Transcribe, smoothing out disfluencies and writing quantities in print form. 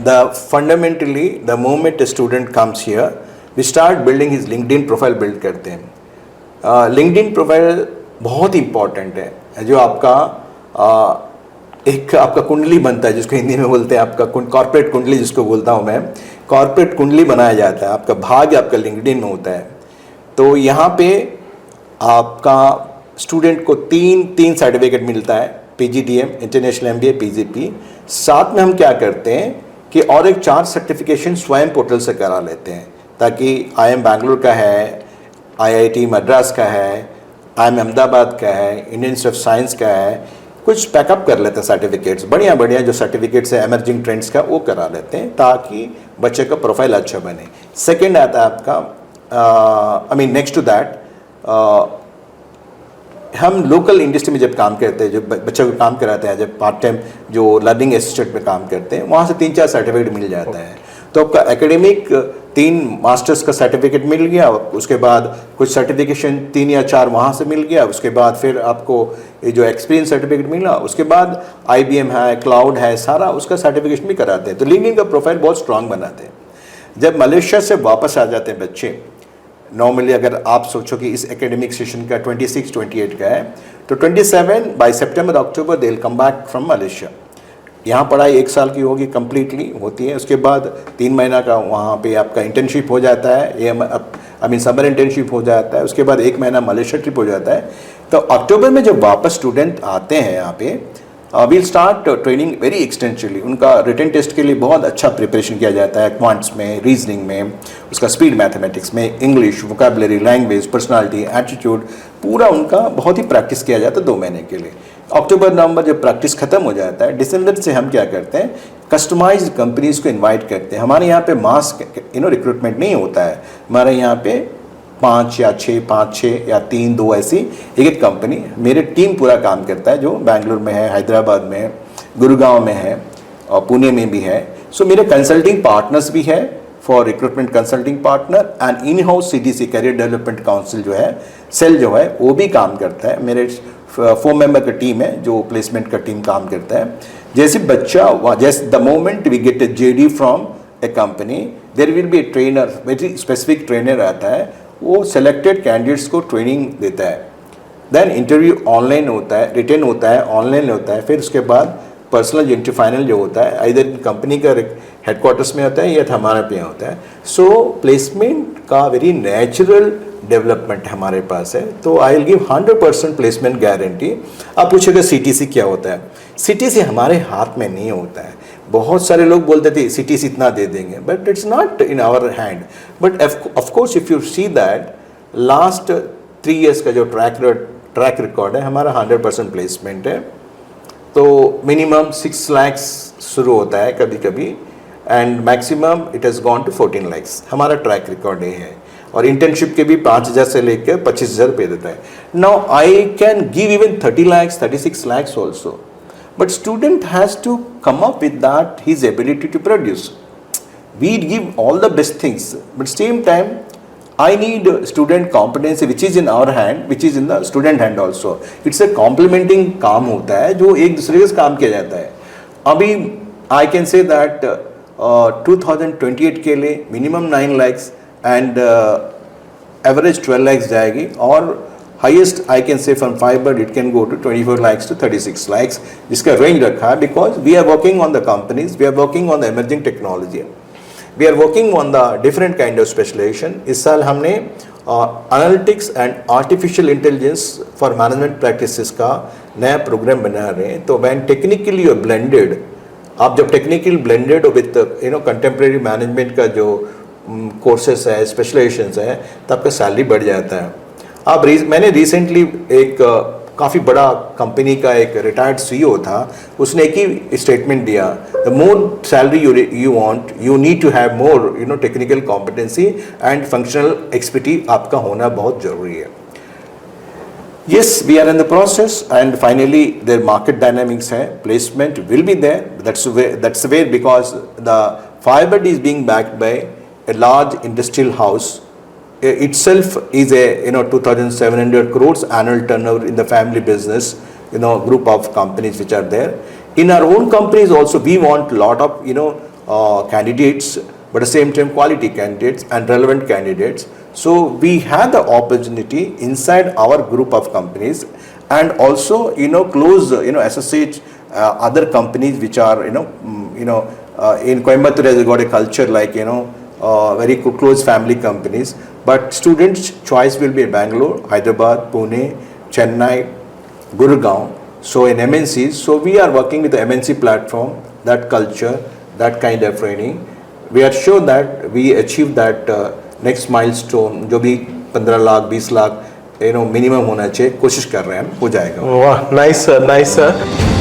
fundamentally the moment a student comes here, we start building his LinkedIn profile build करते हैं। LinkedIn profile बहुत important है, जो आपका एक आपका कुंडली बनता है, जिसको हिंदी में बोलते हैं आपका कॉर्पोरेट कुंडली, जिसको बोलता हूँ मैं, कॉर्पोरेट कुंडली बनाया जाता है। आपका भाग्य आपका लिंक्डइन में होता है। तो यहाँ पे आपका स्टूडेंट को तीन सर्टिफिकेट मिलता है, PGDM, इंटरनेशनल MBA, PGP। साथ में हम क्या करते हैं कि और एक 4 सर्टिफिकेशन स्वयं पोर्टल से करा लेते हैं, ताकि IIM बैंगलोर का है, IIT मद्रास का है, IIM अहमदाबाद का है, इंडियन इंस्टीट्यूट ऑफ साइंस का है, कुछ पैकअप कर लेते हैं सर्टिफिकेट्स, बढ़िया जो सर्टिफिकेट्स है एमर्जिंग ट्रेंड्स का, वो करा लेते हैं ताकि बच्चे का प्रोफाइल अच्छा बने। सेकेंड आता है आपका नेक्स्ट टू दैट, हम लोकल इंडस्ट्री में जब काम करते हैं, जो बच्चों को काम कराते हैं, जब पार्ट टाइम जो लर्निंग असिस्टेंट में काम करते हैं, वहाँ से 3-4 सर्टिफिकेट मिल जाता है। तो आपका एकेडमिक 3 मास्टर्स का सर्टिफिकेट मिल गया, उसके बाद कुछ सर्टिफिकेशन 3 या 4 वहाँ से मिल गया, उसके बाद फिर आपको ये जो एक्सपीरियंस सर्टिफिकेट मिला, उसके बाद IBM है, क्लाउड है, सारा उसका सर्टिफिकेशन भी कराते हैं। तो लिंक्डइन का प्रोफाइल बहुत स्ट्रांग बनाते हैं। जब मलेशिया से वापस आ जाते हैं बच्चे, नॉर्मली अगर आप सोचो कि इस एकेडमिक सेशन का 26-28 का है, तो 27 by September October they will come back from Malaysia. यहाँ पढ़ाई 1 साल की होगी, कम्प्लीटली होती है। उसके बाद 3 महीना का वहाँ पे आपका इंटर्नशिप हो जाता है, ये समर इंटर्नशिप हो जाता है। उसके बाद 1 महीना मलेशिया ट्रिप हो जाता है। तो अक्टूबर में जब वापस स्टूडेंट आते हैं यहाँ पे, we'll start training very extensively. उनका रिटन टेस्ट के लिए बहुत अच्छा प्रिपरेशन किया जाता है, क्वांट्स में, रीजनिंग में, उसका स्पीड मैथमेटिक्स में, English, vocabulary, language, personality, attitude, पूरा उनका बहुत ही प्रैक्टिस किया जाता है 2 महीने के लिए। अक्टूबर नवंबर जब प्रैक्टिस खत्म हो जाता है, दिसंबर से हम क्या करते हैं, कस्टमाइज्ड कंपनीज को इनवाइट करते हैं। हमारे यहाँ पे मास रिक्रूटमेंट नहीं होता है, हमारे यहाँ पे 5 या 6 या 3-2 ऐसी एक कंपनी, मेरे टीम पूरा काम करता है, जो बैंगलोर में है, हैदराबाद में, गुरुगांव में है और पुणे में भी है। सो मेरे कंसल्टिंग पार्टनर्स भी है, for recruitment consulting partner and in house CDC career development council जो है, सेल जो है, वो भी काम करता है। मेरे 4 मेंबर का टीम है जो प्लेसमेंट का टीम काम करता है। जैसे बच्चा, जैसे the moment we get a JD from a company, there will be a trainer, very specific trainer आता है, वो सेलेक्टेड कैंडिडेट्स को ट्रेनिंग देता है। देन इंटरव्यू ऑनलाइन होता है, रिटन होता है, ऑनलाइन होता है। फिर उसके बाद पर्सनल इंटरव्यू फाइनल जो होता है, इधर कंपनी का हेडक्वार्टर्स में होता है या हमारे पे होता है। सो प्लेसमेंट का वेरी नेचुरल डेवलपमेंट हमारे पास है। तो I will give 100% placement guarantee. आप पूछेगा CTC क्या होता है? CTC हमारे हाथ में नहीं होता है। बहुत सारे लोग बोलते थे CTC इतना दे देंगे, but it's not in our hand. But of course if you see that last 3 years का जो ट्रैक रिकॉर्ड है, हमारा 100% प्लेसमेंट है। तो मिनिमम 6 lakhs शुरू होता है कभी कभी, and maximum it has gone to 14 lakhs। हमारा ट्रैक रिकॉर्ड ये है। और इंटर्नशिप के भी 5,000 से लेकर 25,000 रुपये देता है। Now I can give even 30 lakhs, 36 lakhs also, but student has to come up with that his ability to produce. We give all the best things, but same time I need student competency which is in our hand, which is in the student hand also. It's a complementing काम होता है जो एक दूसरे से काम किया जाता है। अभी I can say that 2028 के लिए minimum 9 lakhs and average 12 lakhs जाएगी, और highest I can say from fibre it can go to 24 lakhs to 36 lakhs, जिसका रेंज रखा है। Because we are working on the companies, we are working on the emerging technology, we are working on the different kind of specialisation. इस साल हमने analytics and artificial intelligence for management practices का नया programme बना रहे हैं। तो van technically और ब्लेंडेड, आप जब technical blended with contemporary management का जो कोर्सेस है, स्पेशलाइजेशन है, तो आपका सैलरी बढ़ जाता है। मैंने रिसेंटली एक काफ़ी बड़ा कंपनी का एक रिटायर्ड CEO था, उसने एक ही स्टेटमेंट दिया, the more salary you want, you need to have more technical competency and functional expertise आपका होना बहुत ज़रूरी है। Yes, we are in the process, and finally their market dynamics hai, placement will be there. That's where because the Firebird is being backed by a large industrial house. Itself is a 2,700 crores annual turnover in the family business, group of companies which are there. In our own companies also, we want a lot of candidates, but at the same time quality candidates and relevant candidates. So we have the opportunity inside our group of companies, and also close associate other companies which are in Coimbatore has got a culture like very close family companies, but students' choice will be Bangalore, Hyderabad, Pune, Chennai, Gurgaon. So in MNCs, so we are working with the MNC platform, that culture, that kind of training. We are sure that we achieve that next milestone, जो भी 15 lakh 20 lakh minimum होना चाहिए, कोशिश कर रहे हैं हम, हो जाएगा. वाह, नाइस सर.